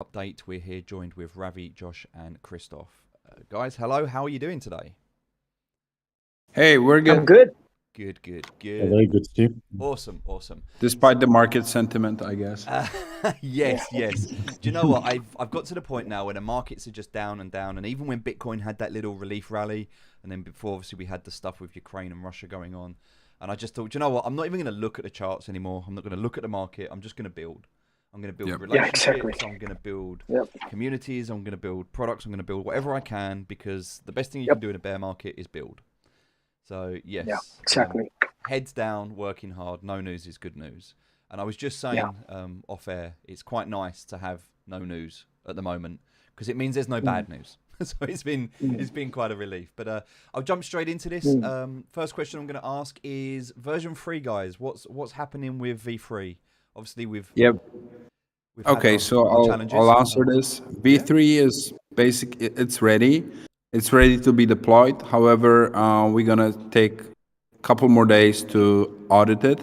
Update. We're here joined with Ravi, Josh, and Christoph. Guys, hello. How are you doing today? Hey, we're I'm good. good. Good. Very good, Steve. Awesome. Despite the market sentiment, I guess. Yes. Do you know what? I've got to the point now where the markets are just down, and even when Bitcoin had that little relief rally, and then before obviously we had the stuff with Ukraine and Russia going on, and I just thought, you know what? I'm not even going to look at the charts anymore. I'm not going to look at the market. I'm just going to build. I'm going to build relationships. Yeah, exactly. I'm going to build communities. I'm going to build products. I'm going to build whatever I can, because the best thing you can do in a bear market is build. So yes, yeah, exactly. Heads down, working hard. No news is good news. And I was just saying off air, it's quite nice to have no news at the moment, because it means there's no bad news. So it's been quite a relief. But I'll jump straight into this. First question I'm going to ask is version 3, guys. What's happening with V3? Obviously we've Okay, so I'll answer this. V3 is basic. It's ready. It's ready to be deployed. However, we're gonna take a couple more days to audit it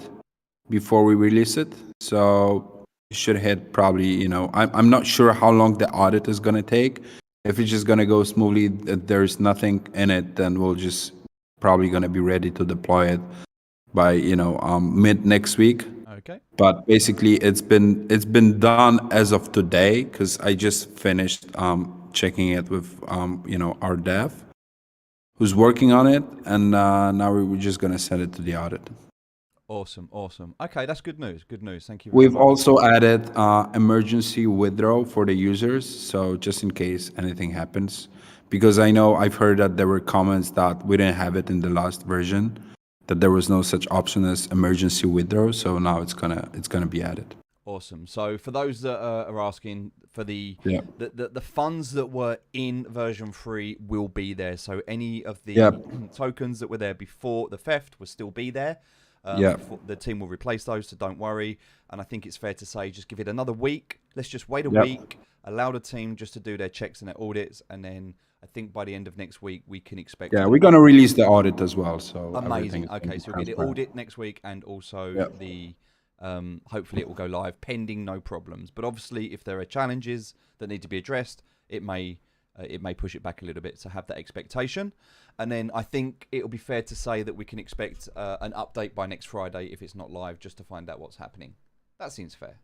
before we release it. So you should hit probably. I'm not sure how long the audit is gonna take. If it's just gonna go smoothly, there's nothing in it, then we'll just probably gonna be ready to deploy it by mid next week. Okay. But basically, it's been done as of today, because I just finished checking it with our dev, who's working on it, and now we're just gonna send it to the audit. Awesome. Okay, that's good news. Thank you. We've also added emergency withdrawal for the users, so just in case anything happens, because I know I've heard that there were comments that we didn't have it in the last version, that there was no such option as emergency withdrawal. So now it's gonna be added. Awesome. So for those that are asking, for the funds that were in version 3 will be there. So any of the tokens that were there before the theft will still be there. The team will replace those, so don't worry. And I think it's fair to say, just give it another week. Let's just wait a week, allow the team just to do their checks and their audits, and then I think by the end of next week we can expect. Yeah, we're gonna release the audit as well. So amazing. Okay, so we'll get the audit next week, and also the hopefully it will go live pending no problems. But obviously, if there are challenges that need to be addressed, it may push it back a little bit. So have that expectation, and then I think it'll be fair to say that we can expect an update by next Friday if it's not live, just to find out what's happening. That seems fair.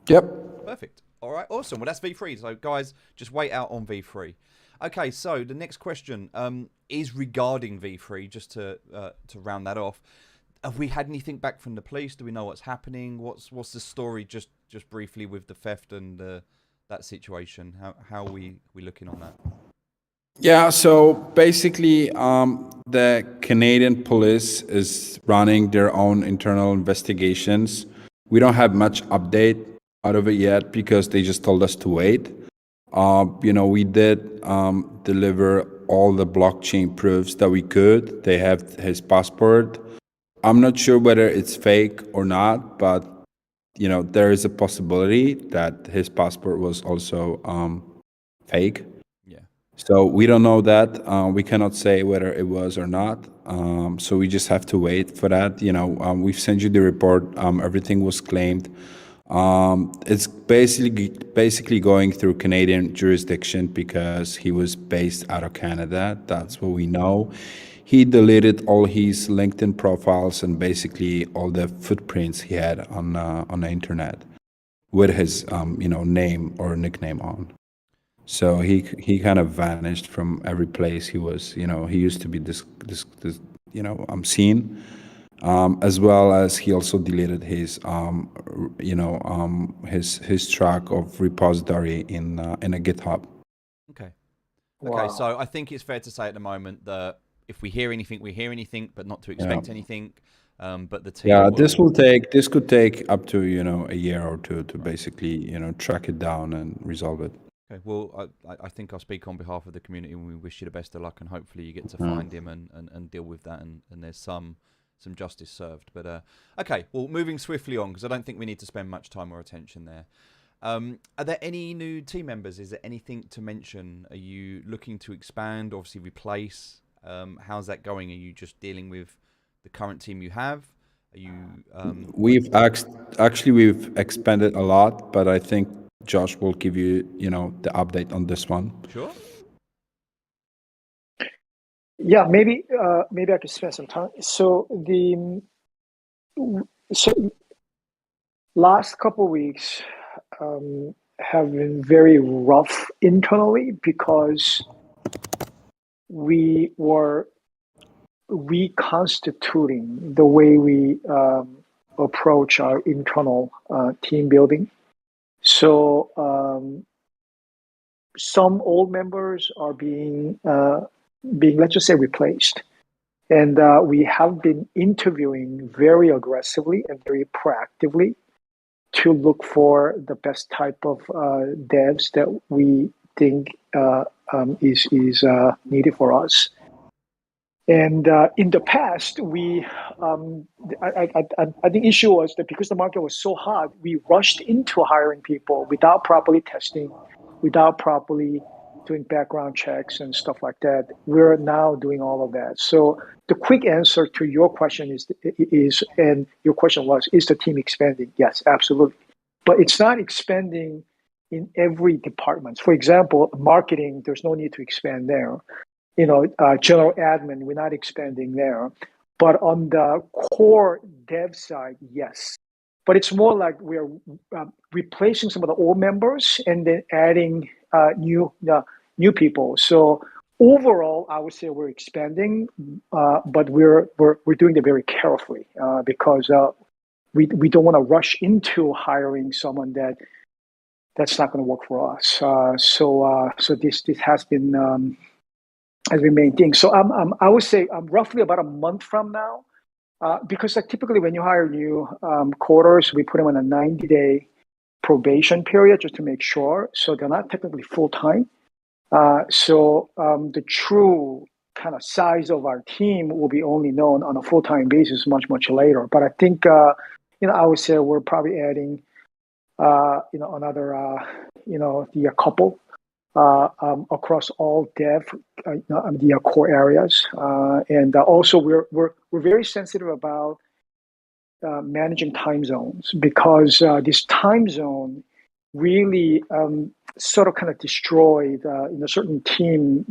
Yep. Perfect. All right. Awesome. Well, that's V3. So guys, just wait out on V3. Okay. So the next question is regarding V3. Just to round that off, have we had anything back from the police? Do we know what's happening? What's the story? Just briefly with the theft and that situation. How are we looking on that? Yeah. So basically, the Canadian police is running their own internal investigations. We don't have much update out of it yet, because they just told us to wait. We did deliver all the blockchain proofs that we could. They have his passport. I'm not sure whether it's fake or not, but there is a possibility that his passport was also fake. Yeah. So we don't know that. We cannot say whether it was or not. So we just have to wait for that. We've sent you the report. Everything was claimed. It's basically going through Canadian jurisdiction, because he was based out of Canada. That's what we know. He deleted all his LinkedIn profiles and basically all the footprints he had on the internet with his name or nickname on. So he kind of vanished from every place he was. He used to be this seen. As well as he also deleted his his track of repository in a GitHub. Okay. Wow. Okay. So I think it's fair to say at the moment that if we hear anything, we hear anything, but not to expect anything. But the team. Yeah, this could take up to a year or two to basically track it down and resolve it. Okay, well, I think I'll speak on behalf of the community, and we wish you the best of luck, and hopefully you get to find him and deal with that, and there's some justice served. But okay, well, moving swiftly on, because I don't think we need to spend much time or attention there. Are there any new team members? Is there anything to mention? Are you looking to expand, obviously replace? How's that going? Are you just dealing with the current team you have? Are you? We've expanded a lot, but I think Josh will give you, the update on this one. Sure. Yeah, maybe I could spend some time. So last couple of weeks have been very rough internally because we were reconstituting the way we approach our internal team building. So some old members are being let's just say replaced, and we have been interviewing very aggressively and very proactively to look for the best type of devs that we think is needed for us. And in the past, I think the issue was that because the market was so hot, we rushed into hiring people without properly testing, without properly doing background checks and stuff like that. We're now doing all of that. So the quick answer to your question is, and your question was, is the team expanding? Yes, absolutely. But it's not expanding in every department. For example, marketing, there's no need to expand there. General admin, we're not expanding there. But on the core dev side, yes. But it's more like we're replacing some of the old members and then adding new people. So overall, I would say we're expanding, but we're doing it very carefully because we don't want to rush into hiring someone that's not going to work for us. So this has been main thing. So I would say roughly about a month from now, because typically when you hire new coders, we put them on a 90-day probation period just to make sure. So they're not technically full time. So the true kind of size of our team will be only known on a full time basis much later. But I think I would say we're probably adding another the couple. Across all dev, the core areas, and also we're very sensitive about managing time zones because this time zone really sort of kind of destroyed a certain team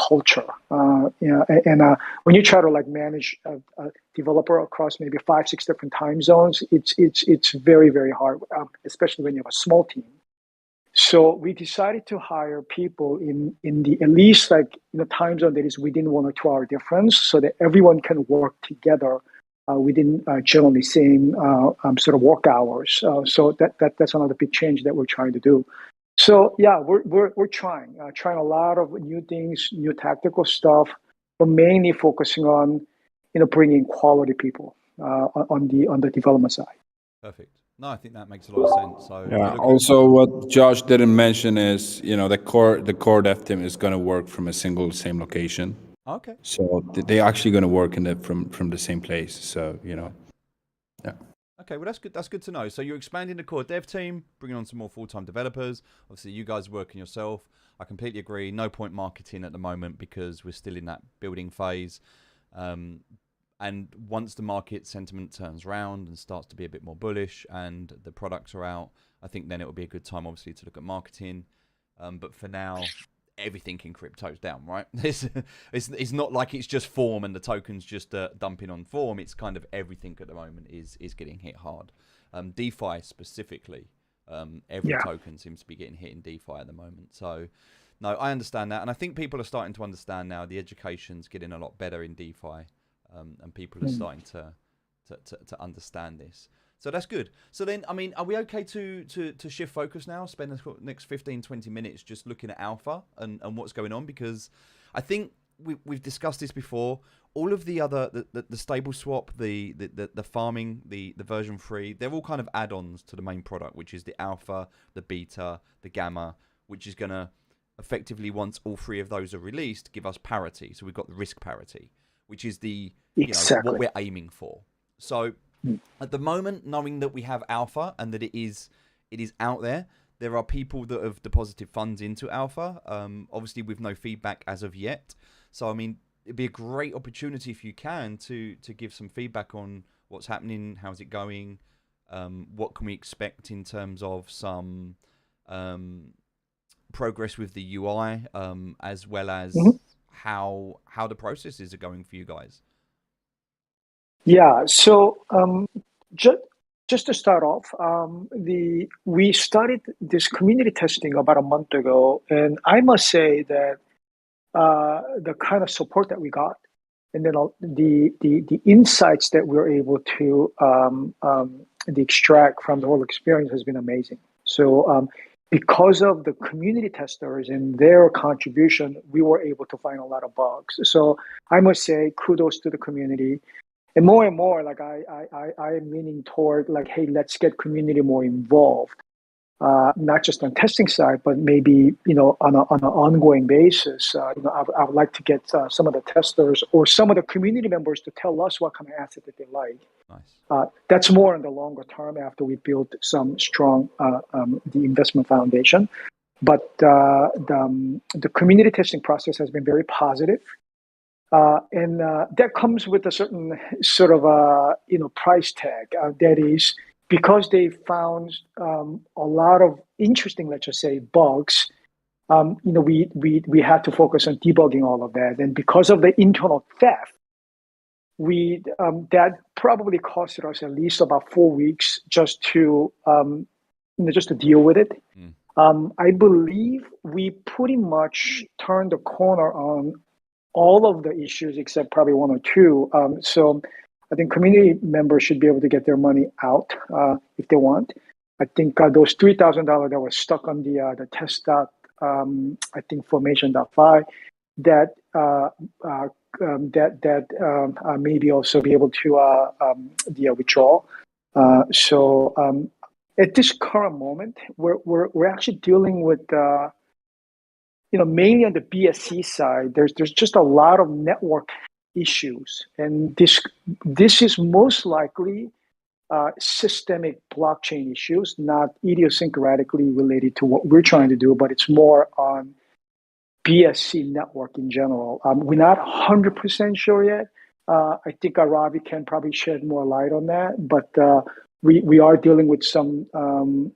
culture. And when you try to manage a developer across maybe 5-6 different time zones, it's very very hard, especially when you have a small team. So we decided to hire people in the at least time zone that is within 1 or 2 hour difference, so that everyone can work together within generally same sort of work hours. So that's another big change that we're trying to do. So yeah, we're trying a lot of new things, new tactical stuff, but mainly focusing on bringing quality people on the development side. Perfect. No, I think that makes a lot of sense. So yeah. Also, what Josh didn't mention is, the core dev team is going to work from a same location. Okay. So they're actually going to work from the same place. So yeah. Okay, well that's good. That's good to know. So you're expanding the core dev team, bringing on some more full-time developers. Obviously, you guys are working yourself. I completely agree. No point marketing at the moment because we're still in that building phase. And once the market sentiment turns around and starts to be a bit more bullish and the products are out, I think then it will be a good time, obviously, to look at marketing. But for now, everything in crypto is down, right? It's not like it's just form and the token's just dumping on form. It's kind of everything at the moment is getting hit hard. DeFi specifically, every token seems to be getting hit in DeFi at the moment. So, no, I understand that. And I think people are starting to understand now the education's getting a lot better in DeFi. And people are starting to understand this. So that's good. So then, I mean, are we okay to shift focus now? Spend the next 15, 20 minutes just looking at alpha and what's going on? Because I think we've discussed this before. All of the other, the stable swap, the farming, the version 3, they're all kind of add-ons to the main product, which is the alpha, the beta, the gamma, which is going to effectively, once all 3 of those are released, give us parity. So we've got the risk parity, which is the what we're aiming for. So at the moment, knowing that we have alpha and that it is out there are people that have deposited funds into alpha, obviously with no feedback as of yet. So I mean, it'd be a great opportunity if you can to give some feedback on what's happening, how's it going, what can we expect in terms of some progress with the UI, as well as how the processes are going for you guys? Yeah. So just to start off, we started this community testing about a month ago, and I must say that the kind of support that we got, and then the insights that we're able to extract from the whole experience has been amazing. So because of the community testers and their contribution, we were able to find a lot of bugs. So I must say kudos to the community. And more, like I am leaning toward like, hey, let's get community more involved, not just on testing side, but maybe on an ongoing basis. I would like to get some of the testers or some of the community members to tell us what kind of asset that they like. Nice. That's more in the longer term after we build some strong the investment foundation. But the community testing process has been very positive. And that comes with a certain sort of price tag. That is because they found a lot of interesting, let's just say, bugs. We had to focus on debugging all of that, and because of the internal theft, that probably costed us at least about 4 weeks just to deal with it. I believe we pretty much turned the corner on all of the issues except probably one or two. So I think community members should be able to get their money out if they want. I think those $3,000 that were stuck on the test I think formation.fi, that maybe also be able to withdraw. So at this current moment, we're actually dealing with mainly on the BSC side, there's just a lot of network issues, and this is most likely systemic blockchain issues, not idiosyncratically related to what we're trying to do, but it's more on BSC network in general. We're not 100% sure yet. I think Ravi can probably shed more light on that, but we are dealing with some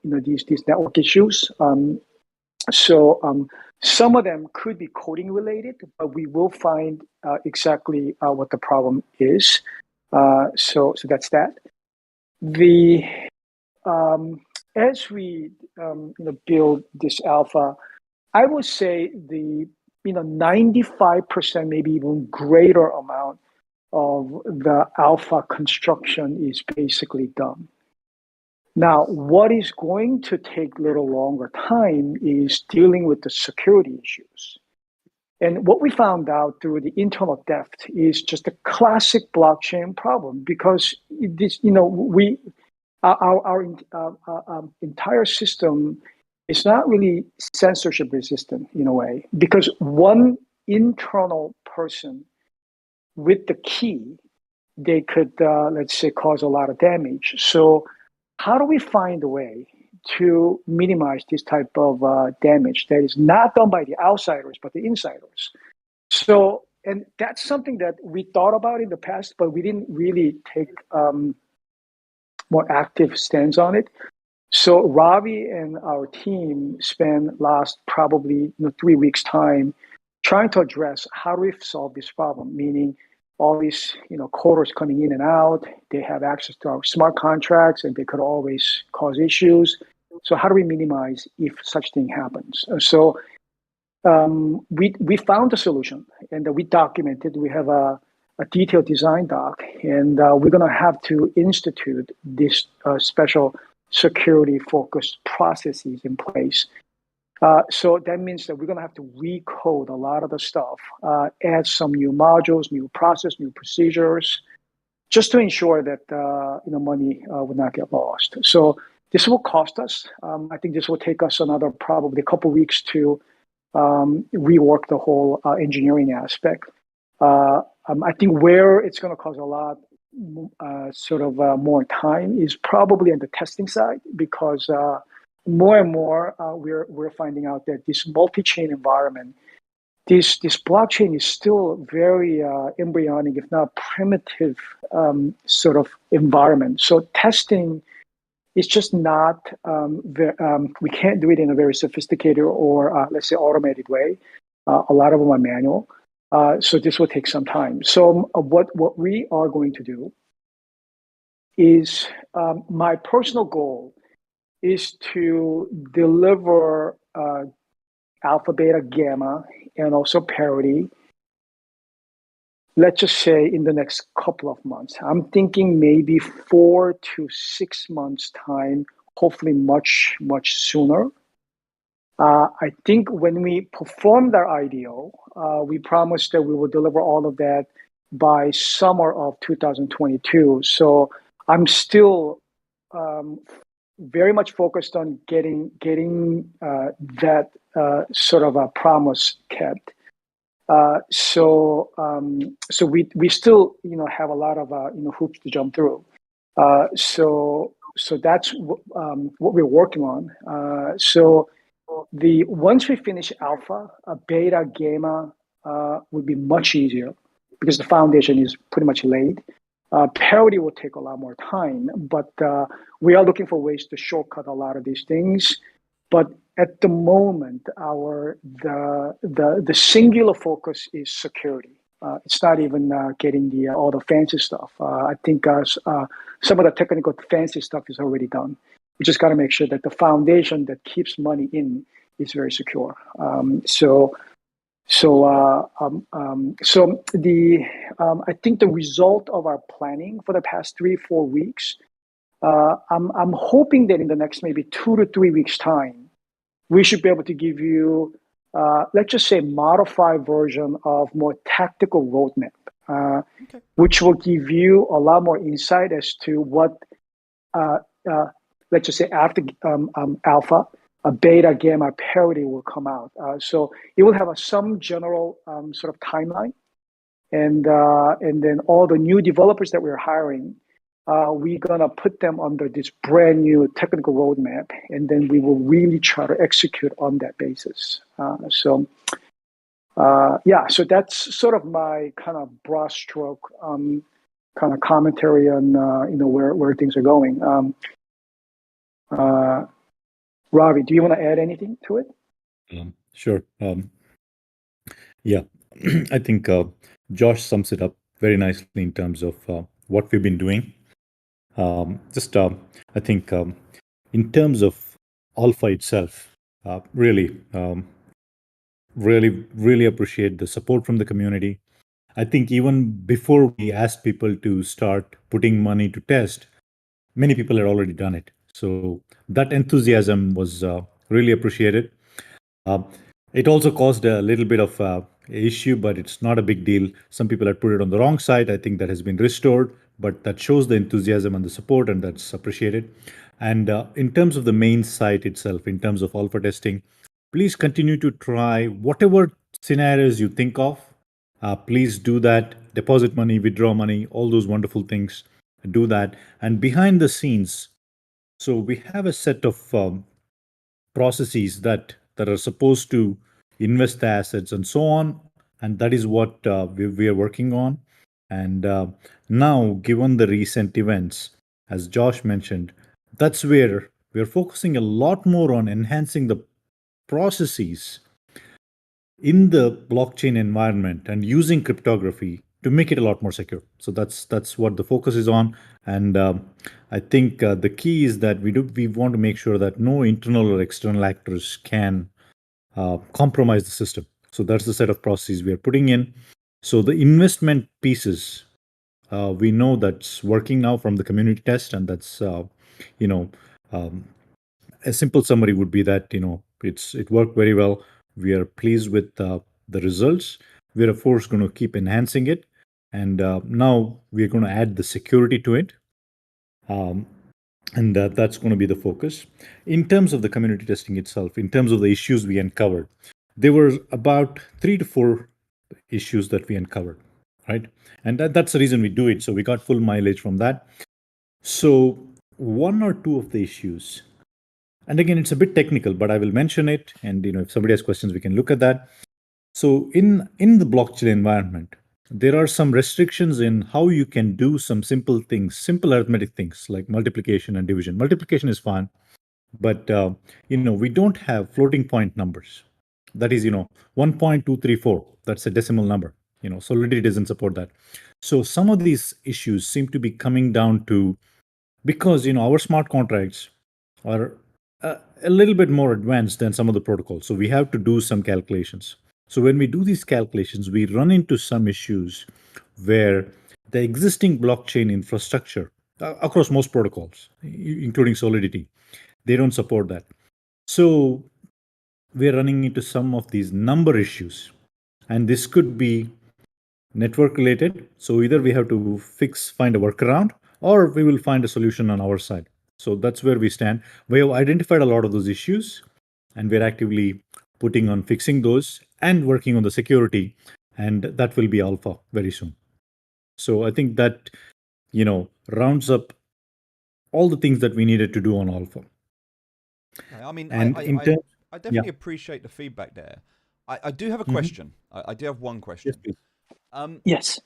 these network issues. So some of them could be coding related, but we will find exactly what the problem is. So that's that. As we build this alpha, I would say the 95%, maybe even greater amount of the alpha construction is basically done. Now, what is going to take a little longer time is dealing with the security issues. And what we found out through the internal theft is just a classic blockchain problem, because this, our entire system is not really censorship resistant in a way, because one internal person with the key, they could, let's say, cause a lot of damage. So how do we find a way to minimize this type of damage that is not done by the outsiders, but the insiders? So, and that's something that we thought about in the past, but we didn't really take more active stance on it. So Ravi and our team spent last probably 3 weeks time trying to address how do we solve this problem, meaning all these coders coming in and out, they have access to our smart contracts and they could always cause issues. So how do we minimize if such thing happens? So we found a solution, and we documented. We have a detailed design doc, and we're going to have to institute this special security-focused processes in place. So that means that we're going to have to recode a lot of the stuff, add some new modules, new process, new procedures, just to ensure that money would not get lost. So this will cost us. I think this will take us another probably a couple weeks to rework the whole engineering aspect. I think where it's going to cause a lot more time is probably on the testing side, because more and more we're finding out that this multi-chain environment, this blockchain is still very embryonic, if not primitive, sort of environment. So testing It's just not, we can't do it in a very sophisticated or, let's say, automated way. A lot of them are manual. So this will take some time. So what we are going to do is, my personal goal is to deliver alpha, beta, gamma, and also parity, let's just say in the next couple of months. I'm thinking maybe 4 to 6 months time, hopefully much, much sooner. I think when we performed our IDO, we promised that we will deliver all of that by summer of 2022. So I'm still very much focused on getting that sort of a promise kept. So we still have a lot of hoops to jump through. So that's what we're working on. So once we finish alpha, beta, gamma would be much easier because the foundation is pretty much laid. Parity will take a lot more time, but we are looking for ways to shortcut a lot of these things. But at the moment, the singular focus is security. It's not even getting all the fancy stuff. I think some of the technical fancy stuff is already done. We just got to make sure that the foundation that keeps money in is very secure. I think the result of our planning for the past 3-4 weeks, I'm hoping that in the next maybe 2 to 3 weeks time, we should be able to give you, let's just say, modified version of more tactical roadmap, which will give you a lot more insight as to what, let's just say, after alpha, a beta, gamma, parity will come out. So it will have some general sort of timeline, and then all the new developers that we're hiring, we're gonna put them under this brand new technical roadmap, and then we will really try to execute on that basis. So that's sort of my kind of broad stroke kind of commentary on where things are going. Ravi, do you want to add anything to it? Sure. Yeah, I think Josh sums it up very nicely in terms of what we've been doing. I think in terms of Alpha itself, really appreciate the support from the community. I think even before we asked people to start putting money to test, many people had already done it. So that enthusiasm was really appreciated. It also caused a little bit of issue, but it's not a big deal. Some people had put it on the wrong side. I think that has been restored, but that shows the enthusiasm and the support, and that's appreciated. And in terms of the main site itself, in terms of alpha testing, please continue to try whatever scenarios you think of. Please do that. Deposit money, withdraw money, all those wonderful things. Do that. And behind the scenes, so we have a set of processes that are supposed to invest the assets and so on, and that is what we are working on. And now, given the recent events, as Josh mentioned, that's where we're focusing a lot more on enhancing the processes in the blockchain environment and using cryptography to make it a lot more secure. So that's what the focus is on. And I think the key is that we want to make sure that no internal or external actors can compromise the system. So that's the set of processes we are putting in. So the investment pieces, we know that's working now from the community test, and that's a simple summary would be that it worked very well. We are pleased with the results. We're of course going to keep enhancing it, and now we're going to add the security to it, and that's going to be the focus. In terms of the community testing itself, in terms of the issues we uncovered, there were about 3 to 4 issues that we uncovered, right? And that's the reason we do it. So we got full mileage from that. So 1 or 2 of the issues, and again, it's a bit technical, but I will mention it. And if somebody has questions, we can look at that. So in the blockchain environment, there are some restrictions in how you can do some simple things, simple arithmetic things like multiplication and division. Multiplication is fine, but we don't have floating point numbers. That is, 1.234. That's a decimal number. Solidity doesn't support that. So some of these issues seem to be coming down to because our smart contracts are a little bit more advanced than some of the protocols. So we have to do some calculations. So when we do these calculations, we run into some issues where the existing blockchain infrastructure across most protocols, including Solidity, they don't support that. So we're running into some of these number issues. And this could be network related. So either we have to find a workaround or we will find a solution on our side. So that's where we stand. We have identified a lot of those issues and we're actively putting on fixing those and working on the security. And that will be alpha very soon. So I think that, rounds up all the things that we needed to do on alpha. I mean, And I definitely appreciate the feedback there. I do have a question. I do have one question. Yes, please. Yes.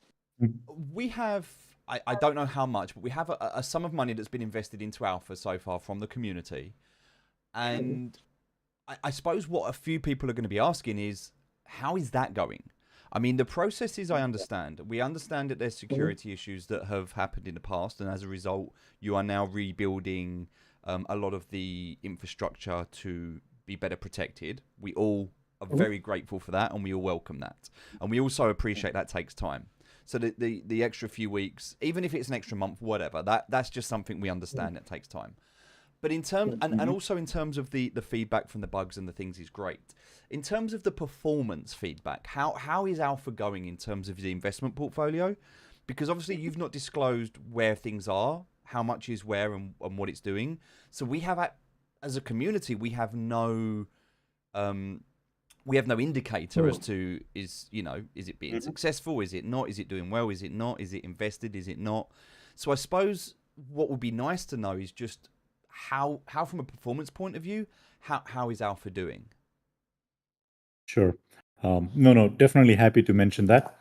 We have, I don't know how much, but we have a sum of money that's been invested into alpha so far from the community. And I suppose what a few people are going to be asking is, how is that going? I mean, the processes I understand. We understand that there's security issues that have happened in the past, and as a result, you are now rebuilding a lot of the infrastructure to be better protected. We all are very grateful for that, and we all welcome that. And we also appreciate that takes time. So the extra few weeks, even if it's an extra month, whatever, that's just something we understand that takes time. But in terms, and also in terms of the feedback from the bugs and the things is great. In terms of the performance feedback, how is Alpha going in terms of the investment portfolio? Because obviously you've not disclosed where things are, how much is where and what it's doing. So we have, as a community, we have no indicator as to is it being successful? Is it not? Is it doing well? Is it not? Is it invested? Is it not? So I suppose what would be nice to know is just how from a performance point of view, how is Alpha doing? Sure. No, definitely happy to mention that.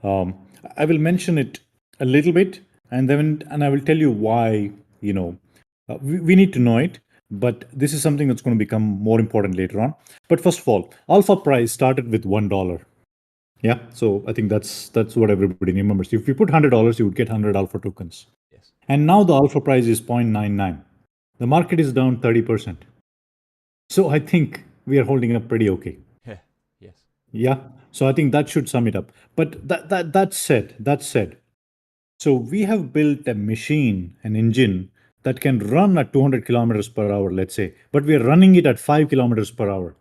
I will mention it a little bit, and I will tell you why. We need to know it, but this is something that's going to become more important later on. But first of all, Alpha price started with $1. Yeah, so I think that's what everybody remembers. If you put $100, you would get 100 Alpha tokens. Yes. And now the Alpha price is 0.99. The market is down 30%. So I think we are holding up pretty okay. Yeah. Yes. Yeah. So I think that should sum it up. But that said, so we have built a machine, an engine that can run at 200 kilometers per hour, let's say, but we are running it at 5 kilometers per hour.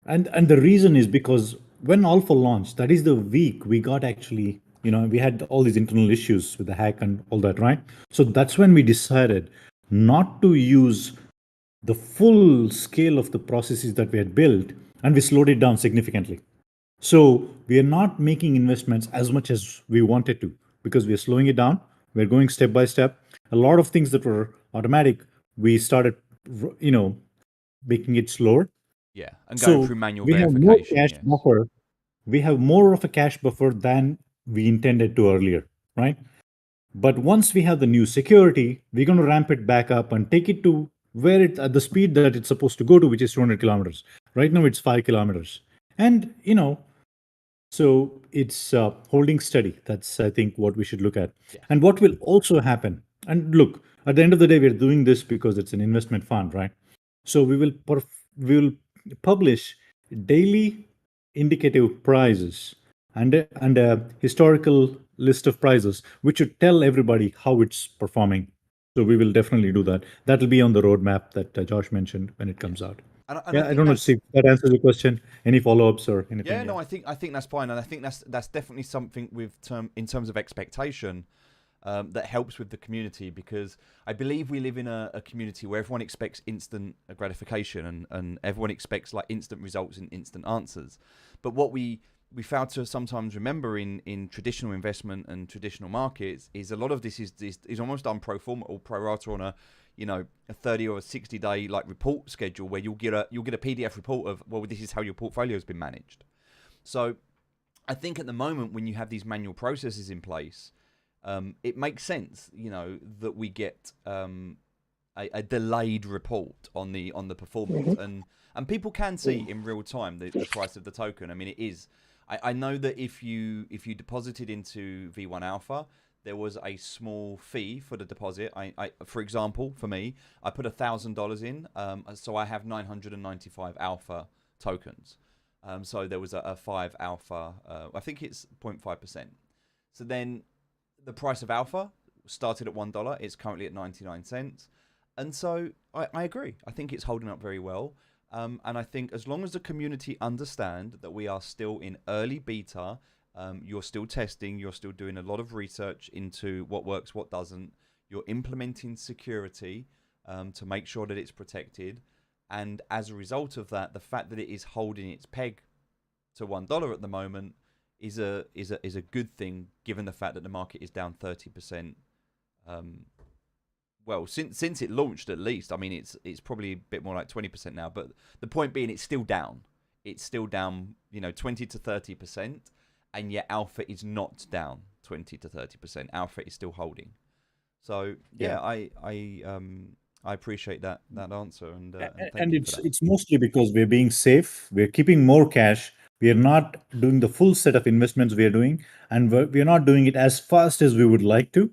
And the reason is because when Alpha launched, that is the week we got actually, we had all these internal issues with the hack and all that, right? So that's when we decided not to use the full scale of the processes that we had built, and we slowed it down significantly. So we are not making investments as much as we wanted to because we are slowing it down. We're going step by step. A lot of things that were automatic, we started, making it slower. Yeah, and going through manual verification. More cash buffer. We have more of a cash buffer than we intended to earlier, right? But once we have the new security, we're going to ramp it back up and take it to where it at the speed that it's supposed to go to, which is 200 kilometers. Right now, it's 5 kilometers. And, so it's holding steady. That's, I think, what we should look at. Yeah. And what will also happen, and look, at the end of the day, we're doing this because it's an investment fund, right? So we will publish daily indicative prices and a historical list of prices, which should tell everybody how it's performing. So we will definitely do that. That'll be on the roadmap that Josh mentioned when it comes out. And I don't know if that answers the question. Any follow-ups or anything? Yeah, no, I think that's fine, and I think that's definitely something in terms of expectation that helps with the community, because I believe we live in a community where everyone expects instant gratification and everyone expects like instant results and instant answers. But what we fail to sometimes remember in traditional investment and traditional markets is a lot of this is almost done pro forma or pro rata on a 30 or a 60 day like report schedule, where you'll get a PDF report of, well, this is how your portfolio has been managed. So I think at the moment when you have these manual processes in place, it makes sense, that we get a delayed report on the performance, and people can see in real time the price of the token. I mean, it is. I know that if you deposited into V1 Alpha, there was a small fee for the deposit. For example, for me, I put $1,000 in, so I have 995 Alpha tokens. So there was a 5 Alpha. I think it's 0.5%. So then the price of Alpha started at $1. It's currently at 99 cents. And so I agree. I think it's holding up very well. And I think as long as the community understand that we are still in early beta, you're still testing, you're still doing a lot of research into what works, what doesn't, you're implementing security to make sure that it's protected. And as a result of that, the fact that it is holding its peg to $1 at the moment is a good thing, given the fact that the market is down 30%. Well, since it launched, at least. I mean, it's probably a bit more like 20% now. But the point being, it's still down. It's still down, 20 to 30%, and yet Alpha is not down 20 to 30%. Alpha is still holding. So yeah, I appreciate that answer, and thank you for that. It's mostly because we're being safe. We're keeping more cash. We are not doing the full set of investments we are doing, and we're not doing it as fast as we would like to,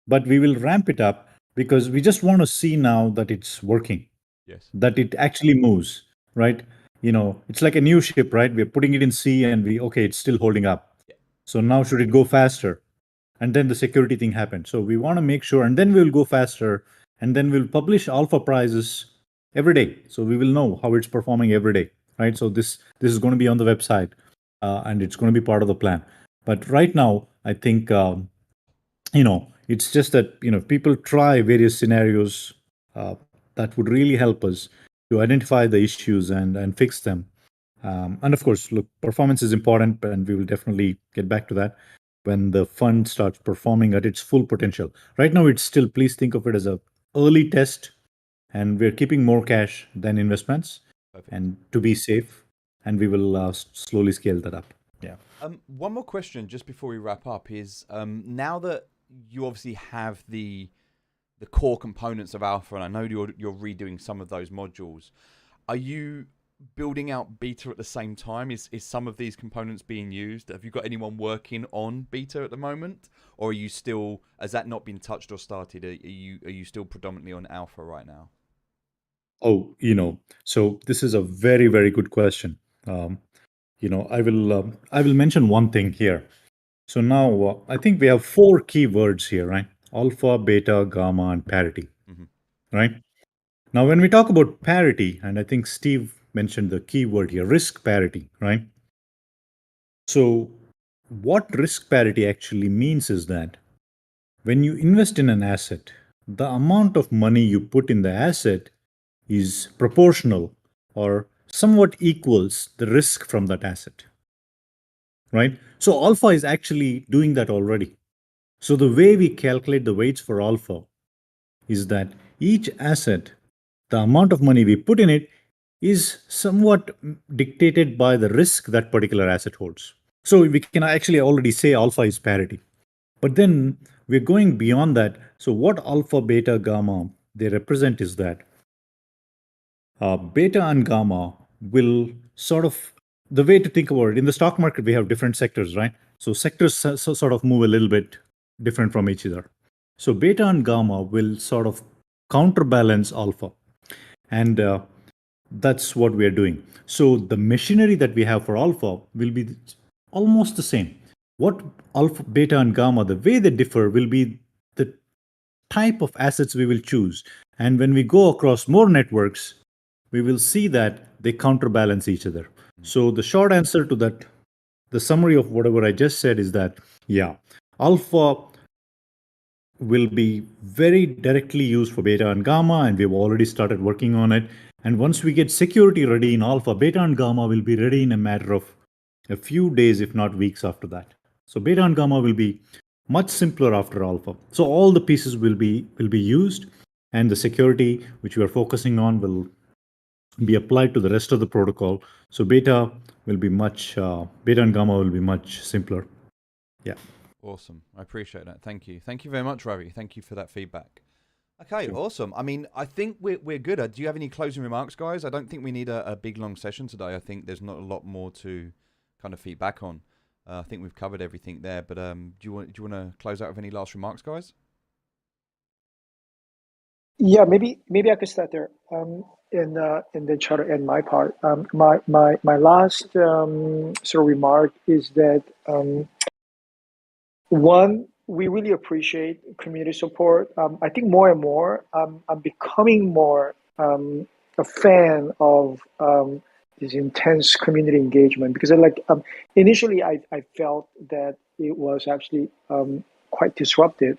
but we will ramp it up because we just want to see now that it's working. Yes. That it actually moves, right? It's like a new ship, right? We're putting it in sea and it's still holding up. Yeah. So now should it go faster? And then the security thing happened. So we want to make sure, and then we'll go faster, and then we'll publish alpha prices every day. So we will know how it's performing every day, right? So this is going to be on the website, and it's going to be part of the plan. But right now, I think, it's just that, people try various scenarios that would really help us to identify the issues and fix them. And of course, look, performance is important, and we will definitely get back to that when the fund starts performing at its full potential. Right now, it's still, please think of it as a early test, and we're keeping more cash than investments. Perfect. And to be safe, and we will slowly scale that up. Yeah. One more question just before we wrap up is, now that you obviously have the core components of Alpha, and I know you're redoing some of those modules, are you building out beta at the same time? Is some of these components being used? Have you got anyone working on beta at the moment, or are you still, has that not been touched or started? Are you still predominantly on Alpha right now? Oh, so this is a very, very good question. I will mention one thing here. So now I think we have 4 keywords here, right? Alpha, beta, gamma, and parity, right? Now, when we talk about parity, and I think Steve mentioned the keyword here, risk parity, right? So what risk parity actually means is that when you invest in an asset, the amount of money you put in the asset is proportional or somewhat equals the risk from that asset, right? So alpha is actually doing that already. So the way we calculate the weights for alpha is that each asset, the amount of money we put in it, is somewhat dictated by the risk that particular asset holds. So we can actually already say alpha is parity. But then we're going beyond that. So what alpha, beta, gamma they represent is that beta and gamma will sort of, the way to think about it, in the stock market, we have different sectors, right? So sectors sort of move a little bit different from each other. So beta and gamma will sort of counterbalance alpha. And that's what we are doing. So the machinery that we have for alpha will be almost the same. What alpha, beta, and gamma, the way they differ will be the type of assets we will choose. And when we go across more networks, we will see that they counterbalance each other. So the short answer to that, the summary of whatever I just said is that, yeah, alpha will be very directly used for beta and gamma, and we've already started working on it. And once we get security ready in alpha, beta and gamma will be ready in a matter of a few days, if not weeks after that. So beta and gamma will be much simpler after alpha. So all the pieces will be used, and the security which we are focusing on will be applied to the rest of the protocol. So beta will be much, beta and gamma will be much simpler. Yeah. Awesome. I appreciate that. Thank you. Thank you very much, Ravi. Thank you for that feedback. Okay, Sure. awesome. I mean, I think we're good. Do you have any closing remarks, guys? I don't think we need a big, long session today. I think there's not a lot more to kind of feedback on. I think we've covered everything there. But do you want to close out with any last remarks, guys? Yeah, maybe I could start there. In the charter and my part, my last sort of remark is that one, we really appreciate community support. I think more and more, I'm becoming more a fan of this intense community engagement because, initially, I felt that it was actually quite disruptive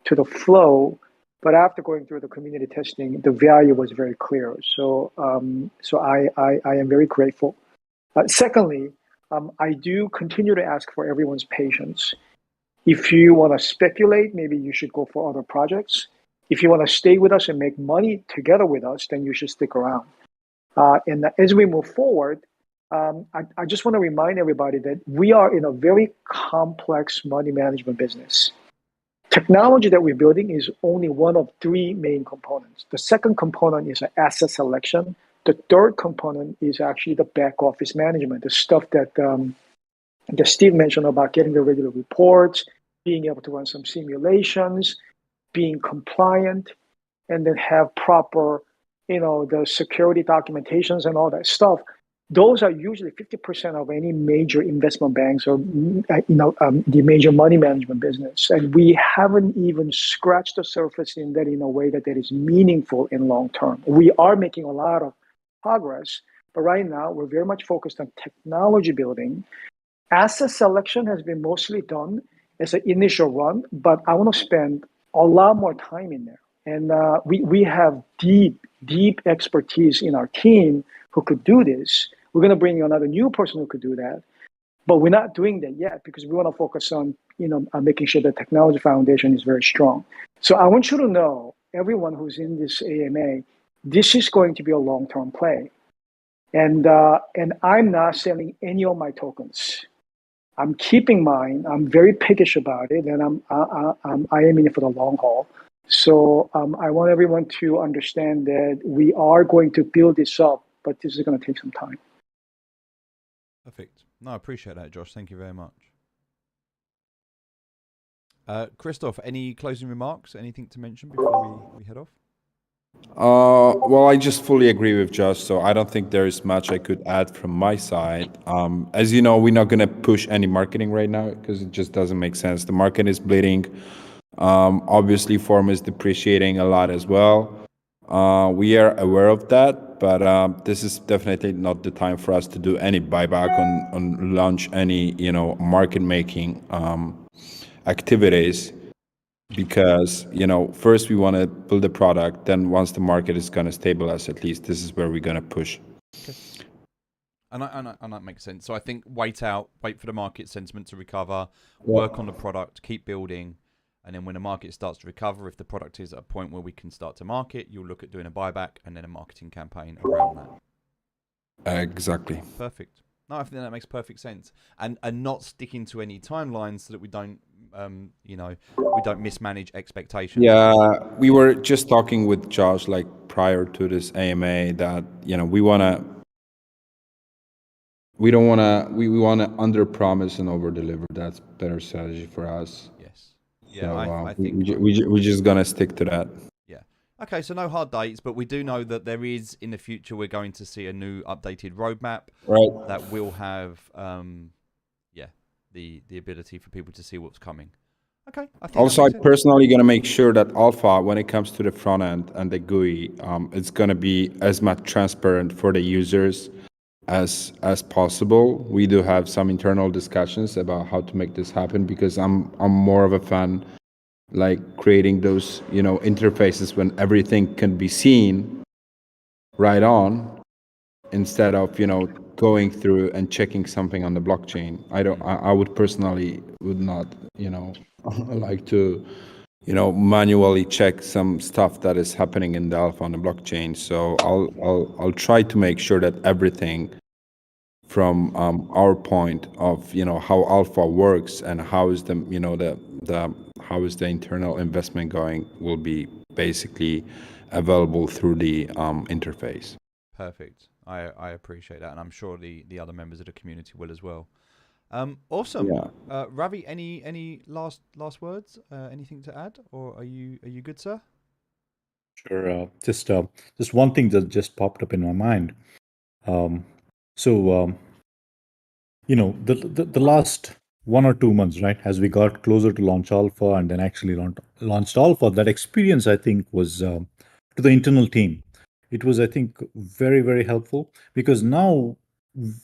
to the flow. But after going through the community testing, the value was very clear. So, I am very grateful. Secondly, I do continue to ask for everyone's patience. If you want to speculate, maybe you should go for other projects. If you want to stay with us and make money together with us, then you should stick around. And as we move forward, I just want to remind everybody that we are in a very complex money management business. Technology that we're building is only one of three main components. The second component is asset selection. The third component is actually the back office management, the stuff that Steve mentioned about getting the regular reports, being able to run some simulations, being compliant, and then have proper, the security documentations and all that stuff. Those are usually 50% of any major investment banks or, the major money management business. And we haven't even scratched the surface in that in a way that is meaningful in long term. We are making a lot of progress, but right now we're very much focused on technology building. Asset selection has been mostly done as an initial run, but I want to spend a lot more time in there. And we have deep expertise in our team who could do this. We're going to bring another new person who could do that, but we're not doing that yet because we want to focus on, making sure the technology foundation is very strong. So I want you to know, everyone who's in this AMA, this is going to be a long-term play. And I'm not selling any of my tokens. I'm keeping mine. I'm very piggish about it, and I am in it for the long haul. So I want everyone to understand that we are going to build this up, but this is going to take some time. Perfect. No, I appreciate that, Josh. Thank you very much. Christoph, any closing remarks? Anything to mention before we head off? Well, I just fully agree with Josh, so I don't think there is much I could add from my side. As you know, we're not going to push any marketing right now because it just doesn't make sense. The market is bleeding. Obviously, Form is depreciating a lot as well. We are aware of that, but this is definitely not the time for us to do any buyback on launch any, market making activities. Because first we want to build a product, then once the market is going to stabilize, at least this is where we're going to push. Okay. And that makes sense. So I think wait for the market sentiment to recover, work on the product, keep building, and then when the market starts to recover, if the product is at a point where we can start to market, you'll look at doing a buyback and then a marketing campaign around that. Exactly. Perfect. No, I think that makes perfect sense, and not sticking to any timelines so that we don't, we don't mismanage expectations. Yeah, we were just talking with Josh prior to this AMA that we want to under promise and over deliver. That's better strategy for us. Yes. Yeah, So, I think we're just gonna stick to that. Yeah. Okay, so no hard dates, but we do know that there is, in the future, we're going to see a new updated roadmap Right. that will have, the ability for people to see what's coming. Okay. I think Also, I'm personally gonna make sure that Alpha, when it comes to the front end and the GUI, it's gonna be as much transparent for the users as possible. We do have some internal discussions about how to make this happen because I'm more of a fan creating those interfaces when everything can be seen right on instead of going through and checking something on the blockchain. I would personally would not like to manually check some stuff that is happening in the alpha on the blockchain. So I'll try to make sure that everything from our point of how alpha works and how is the how is the internal investment going will be basically available through the interface. Perfect. I appreciate that, and I'm sure the other members of the community will as well. Awesome. Yeah. Ravi, any last words? Anything to add, or are you good, sir? Sure. Just one thing that just popped up in my mind. So the last 1 or 2 months, right, as we got closer to launch alpha and then actually launched alpha, that experience I think was to the internal team. It was, I think, very, very helpful because now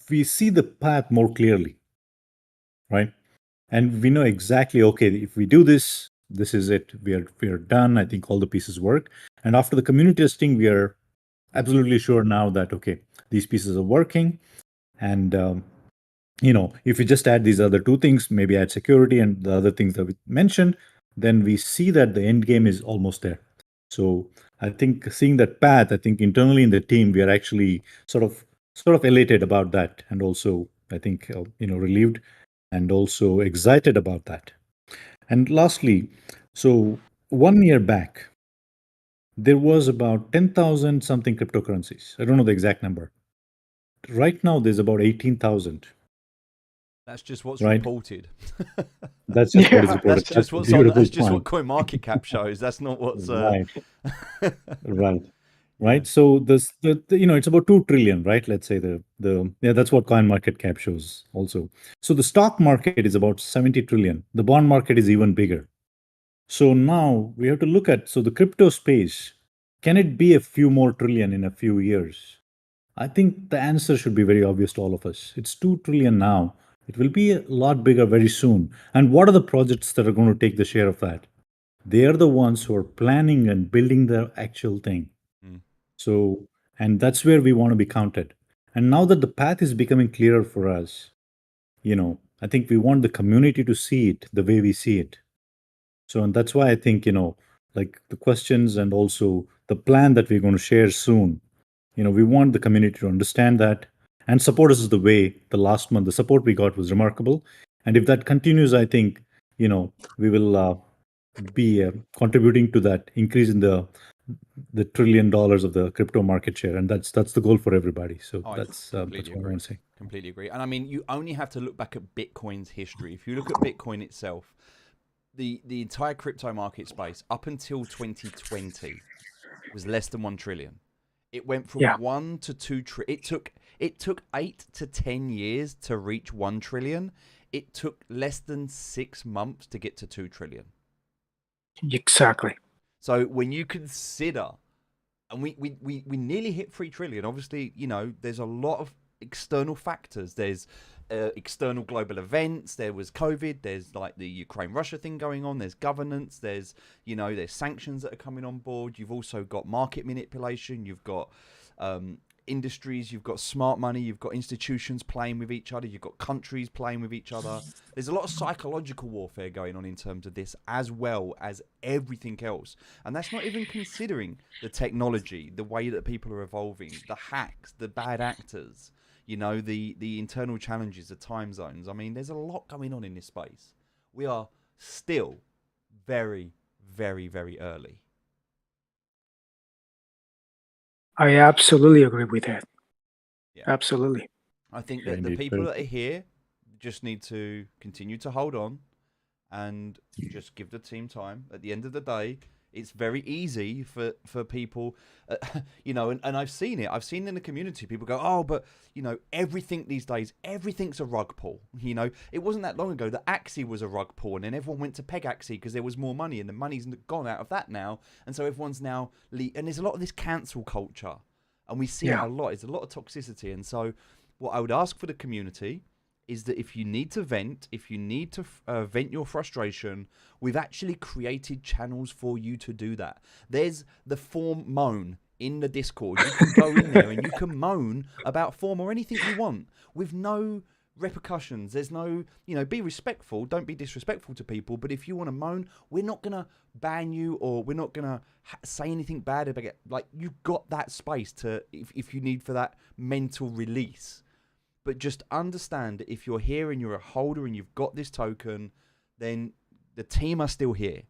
we see the path more clearly, right? And we know exactly, okay, if we do this, this is it. We are done. I think all the pieces work. And after the community testing, we are absolutely sure now that, okay, these pieces are working. And if we just add these other two things, maybe add security and the other things that we mentioned, then we see that the end game is almost there. So I think seeing that path, I think internally in the team, we are actually sort of elated about that, and also I think relieved and also excited about that. And lastly, so 1 year back, there was about 10,000 something cryptocurrencies. I don't know the exact number. Right now, there's about 18,000. That's just what's Right. reported. That's just what is Yeah, reported. That's just what's on. That's just what CoinMarketCap shows. That's not what's. Right. Right. Yeah. Right. So it's about 2 trillion, right? Let's say that's what CoinMarketCap shows also. So the stock market is about 70 trillion. The bond market is even bigger. So now we have to look at, so the crypto space, can it be a few more trillion in a few years? I think the answer should be very obvious to all of us. It's 2 trillion now. It will be a lot bigger very soon. And what are the projects that are going to take the share of that? They are the ones who are planning and building the actual thing. Mm. So, and that's where we want to be counted. And now that the path is becoming clearer for us, I think we want the community to see it the way we see it. So, and that's why I think, like the questions and also the plan that we're going to share soon, we want the community to understand that and support us the way the last month, the support we got was remarkable. And if that continues, I think, we will be contributing to that increase in the $1 trillion of the crypto market share, and that's the goal for everybody. So that's what I want to say. Completely agree. And I mean, you only have to look back at Bitcoin's history. If you look at Bitcoin itself, the entire crypto market space up until 2020 was less than 1 trillion. It went from 1 to 2 trillion. It took 8 to 10 years to reach 1 trillion. It took less than 6 months to get to 2 trillion. Exactly. So when you consider, and we nearly hit 3 trillion, obviously, there's a lot of external factors. There's external global events. There was COVID. There's like the Ukraine-Russia thing going on. There's governance. There's sanctions that are coming on board. You've also got market manipulation. You've got industries. You've got smart money. You've got institutions playing with each other. You've got countries playing with each other. There's a lot of psychological warfare going on in terms of this, as well as everything else. And that's not even considering the technology, the way that people are evolving, the hacks, the bad actors, the internal challenges, the time zones. I mean, there's a lot going on in this space. We are still very, very, very early. I absolutely agree with that. Yeah. Absolutely. I think that the people that are here just need to continue to hold on and just give the team time. At the end of the day, it's very easy for people, and I've seen it. I've seen in the community, people go, oh, but, everything these days, everything's a rug pull. It wasn't that long ago that Axie was a rug pull, and then everyone went to peg Axie because there was more money, and the money's gone out of that now. And so everyone's now, and there's a lot of this cancel culture, and we see it a lot. There's a lot of toxicity. And so what I would ask for the community is that if you need to vent, if you need to vent your frustration, we've actually created channels for you to do that. There's the form moan in the Discord. You can go in there and you can moan about form or anything you want with no repercussions. There's no, be respectful. Don't be disrespectful to people. But if you want to moan, we're not going to ban you, or we're not going to say anything bad about it. Like, you've got that space to, if you need for that mental release. But just understand that if you're here and you're a holder and you've got this token, then the team are still here.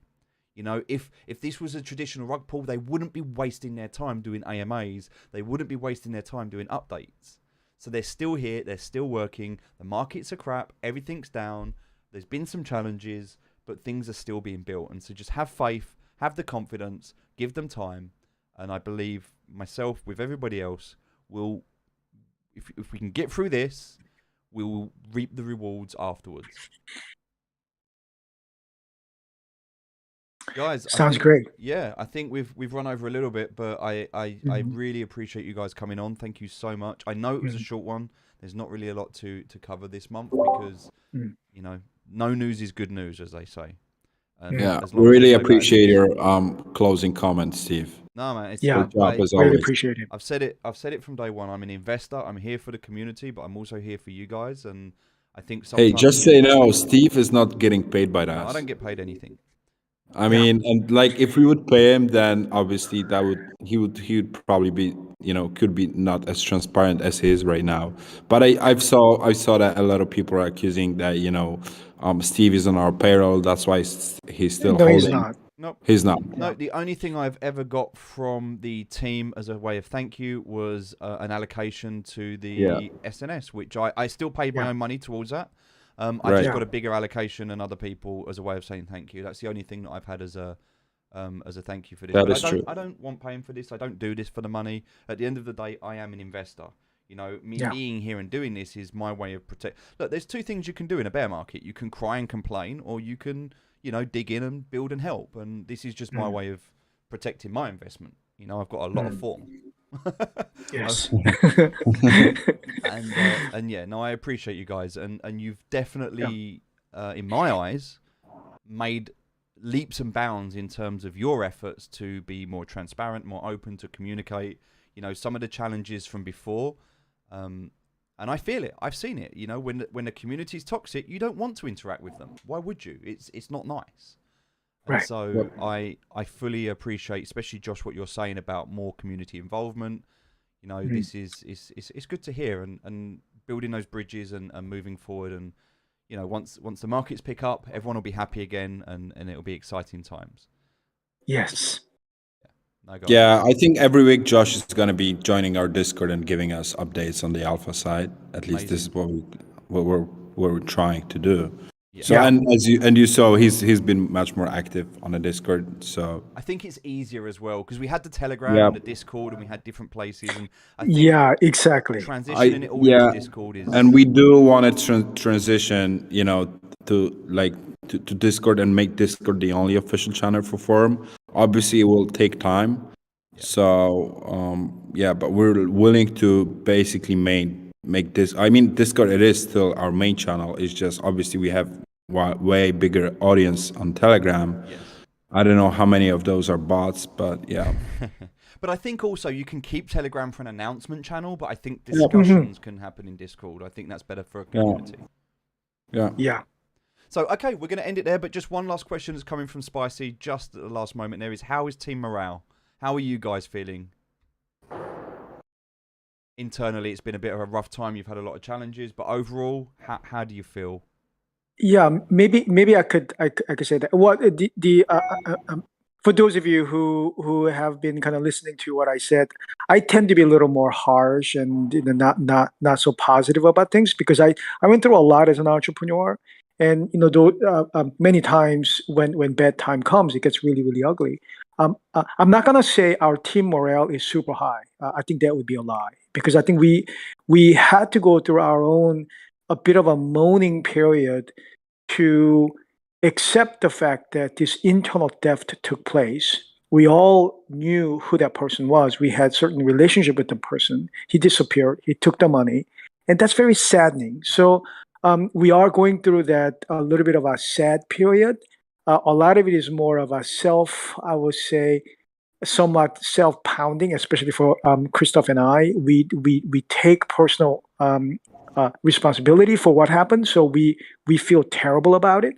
If this was a traditional rug pull, they wouldn't be wasting their time doing AMAs. They wouldn't be wasting their time doing updates. So they're still here. They're still working. The markets are crap. Everything's down. There's been some challenges, but things are still being built. And so just have faith, have the confidence, give them time. And I believe myself with everybody else will, if we can get through this, we will reap the rewards afterwards. Guys, Sounds great. Yeah, I think we've run over a little bit, but I really appreciate you guys coming on. Thank you so much. I know it was a short one. There's not really a lot to cover this month because no news is good news, as they say. And we really appreciate your closing comments, Steve. No, man, it's good job as really always. appreciate it. I've said it from day one. I'm an investor. I'm here for the community, but I'm also here for you guys. And I think sometimes, Hey, just say no. Steve is not getting paid by that. I don't get paid anything. I mean, and like if we would pay him, then obviously he would probably be, could be not as transparent as he is right now. But I saw that a lot of people are accusing that Steve is on our payroll. That's why he's still holding. He's not. Nope. He's not. No, the only thing I've ever got from the team as a way of thank you was an allocation to the SNS, which I still paid my own money towards that. I just got a bigger allocation than other people as a way of saying thank you. That's the only thing that I've had as a thank you for this. That is true. I don't want paying for this. I don't do this for the money. At the end of the day, I am an investor. Being here and doing this is my way of protect. Look, there's two things you can do in a bear market. You can cry and complain, or you can, dig in and build and help. And this is just my way of protecting my investment. I've got a lot of form. Yes. I appreciate you guys, and you've definitely, in my eyes, made leaps and bounds in terms of your efforts to be more transparent, more open, to communicate. Some of the challenges from before, and I feel it. I've seen it. When the community is toxic, you don't want to interact with them. Why would you? It's not nice. And so I fully appreciate, especially Josh, what you're saying about more community involvement. This is it's good to hear, and building those bridges and moving forward. And once the markets pick up, everyone will be happy again, and it'll be exciting times. Yes. Yeah, I think every week Josh is going to be joining our Discord and giving us updates on the alpha side. At least this is what we're trying to do. So and you saw, he's been much more active on the Discord. So I think it's easier as well because we had the Telegram and the Discord, and we had different places. And I think exactly. Transitioning it all into Discord is. And we do want to transition, to Discord and make Discord the only official channel for Forum. Obviously, it will take time. So but we're willing to basically make this. I mean, Discord, it is still our main channel. It's just obviously we have way bigger audience on Telegram. Yes. I don't know how many of those are bots, but yeah. But I think also you can keep Telegram for an announcement channel, but I think discussions can happen in Discord. I think that's better for a community. Yeah. So, okay, we're going to end it there, but just one last question that's coming from Spicy just at the last moment there is, how is team morale? How are you guys feeling? Internally, it's been a bit of a rough time. You've had a lot of challenges, but overall, how do you feel? Yeah, maybe I could say that. What for those of you who have been kind of listening to what I said, I tend to be a little more harsh and not so positive about things because I went through a lot as an entrepreneur, and many times when bad time comes, it gets really, really ugly. I'm not gonna say our team morale is super high. I think that would be a lie because I think we had to go through a bit of a moaning period to accept the fact that this internal theft took place. We all knew who that person was. We had certain relationship with the person. He disappeared. He took the money, and that's very saddening. So we are going through that a little bit of a sad period. A lot of it is more of a I would say, somewhat self-pounding, especially for Christoph and I. We take personal responsibility for what happened. So we feel terrible about it.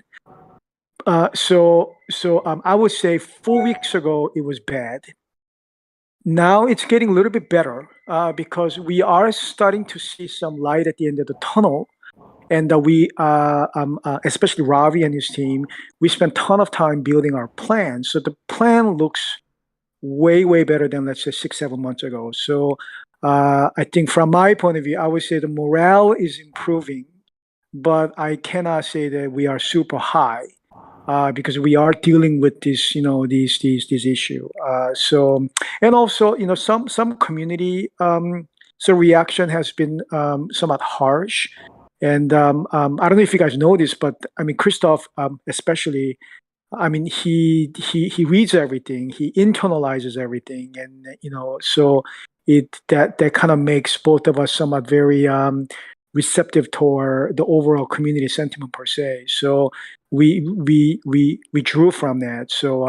So I would say 4 weeks ago it was bad. Now it's getting a little bit better because we are starting to see some light at the end of the tunnel. And we, especially Ravi and his team, we spent a ton of time building our plan. So the plan looks way, way better than, let's say, 6-7 months ago. So I think from my point of view, I would say the morale is improving, but I cannot say that we are super high because we are dealing with this, this issue. So, and also, some community, so reaction has been somewhat harsh. And I don't know if you guys know this, but I mean, Christoph, especially, I mean, he reads everything, he internalizes everything, and so that kind of makes both of us somewhat very receptive toward the overall community sentiment per se. So we drew from that. So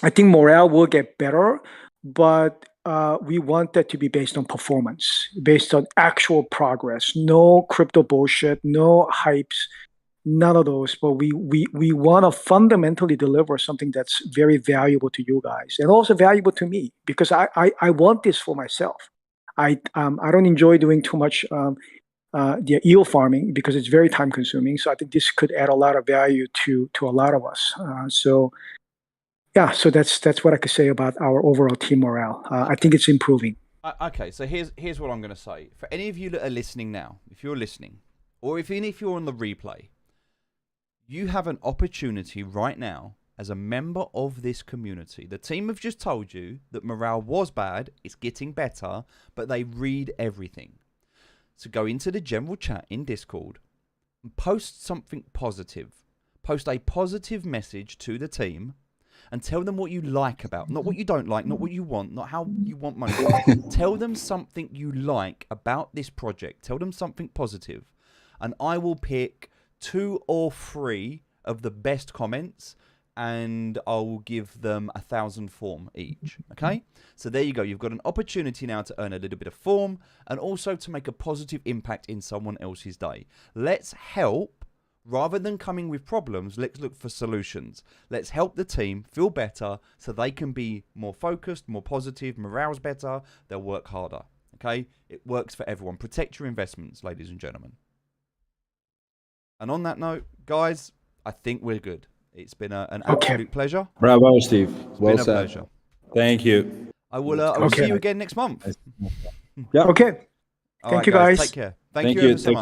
I think morale will get better, but we want that to be based on performance, based on actual progress. No crypto bullshit, no hypes, none of those. But we want to fundamentally deliver something that's very valuable to you guys and also valuable to me, because I want this for myself. I don't enjoy doing too much the yield farming because it's very time consuming. So I think this could add a lot of value to a lot of us. Yeah, so that's what I could say about our overall team morale. I think it's improving. Okay, so here's what I'm going to say. For any of you that are listening now, if you're listening, or even if you're on the replay, you have an opportunity right now as a member of this community. The team have just told you that morale was bad, it's getting better, but they read everything. So go into the general chat in Discord and post something positive. Post a positive message to the team and tell them what you like about, not what you don't like, not what you want, not how you want money. Tell them something you like about this project. Tell them something positive. And I will pick 2 or 3 of the best comments and I'll give them 1,000 form each. Okay? So there you go. You've got an opportunity now to earn a little bit of form and also to make a positive impact in someone else's day. Let's help. Rather than coming with problems, let's look for solutions. Let's help the team feel better so they can be more focused, more positive, morale's better, they'll work harder. Okay? It works for everyone. Protect your investments, ladies and gentlemen. And on that note, guys, I think we're good. It's been an absolute pleasure. Bravo, Steve. Well said. Pleasure. Thank you. I will see you again next month. Yeah. Okay. All Thank right, you, guys. Take care. Thank you you. ever so much.